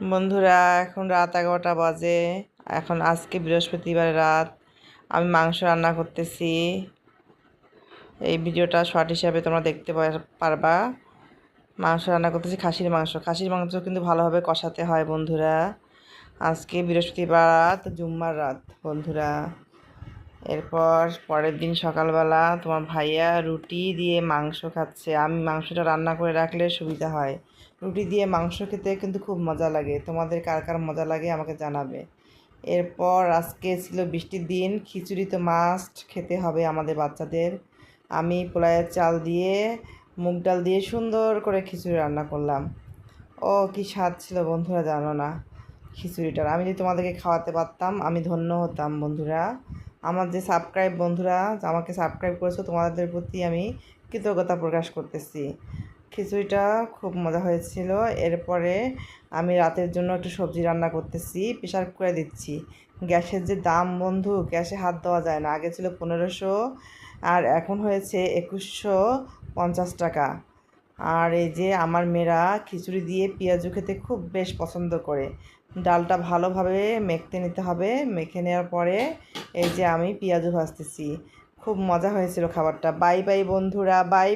বন্ধুরা, এখন রাত 11টা বাজে। এখন আজকে বৃহস্পতিবার রাত। আমি মাংস রান্না করতেছি। এই ভিডিওটা শর্ট হিসাবে তোমরা দেখতে পারবা। মাংস রান্না করতেছি, খাসির মাংস কিন্তু ভালোভাবে কষাতে হয় বন্ধুরা। আজকে বৃহস্পতিবার রাত, জুম্মার রাত বন্ধুরা। এরপর পরের দিন সকালবেলা তোমার ভাইয়া রুটি দিয়ে মাংস খাচ্ছে। আমি মাংসটা রান্না করে রাখলে সুবিধা হয়। রুটি দিয়ে মাংস খেতে কিন্তু খুব মজা লাগে। তোমাদের কার কার মজা লাগে আমাকে জানাবে। এরপর আজকে ছিল বৃষ্টির দিন, খিচুড়ি তো মাস্ট খেতে হবে আমাদের বাচ্চাদের। আমি পোলাওয়ের চাল দিয়ে মুগ ডাল দিয়ে সুন্দর করে খিচুড়ি রান্না করলাম। ও কি স্বাদ ছিল বন্ধুরা, জানো না খিচুড়িটার। আমি যদি তোমাদেরকে খাওয়াতে পারতাম আমি ধন্য হতাম বন্ধুরা। আমার যে বন্ধুরা আমাকে সাবস্ক্রাইব করেছো, তোমাদের প্রতি আমি কৃতজ্ঞতা প্রকাশ করতেছি। খিচুড়িটা খুব মজা হয়েছিল। এরপরে আমি রাতের জন্য একটু সবজি রান্না করতেছি, প্রেশার কুকারে দিচ্ছি। গ্যাসের যে দাম বন্ধু, গ্যাসে হাত দেওয়া যায় না। আগে ছিল 1500 আর এখন হয়েছে 2150 টাকা। আর এই যে আমার মেয়েরা খিচুড়ি দিয়ে পেঁয়াজু খেতে খুব বেশ পছন্দ করে। ডালটা ভালোভাবে মেখে নিতে হবে। মেখে নেওয়ার পরে এই যে আমি পেঁয়াজু ভাজতেছি। খুব মজা হয়েছিল খাবারটা। বাই বাই বন্ধুরা, বাই।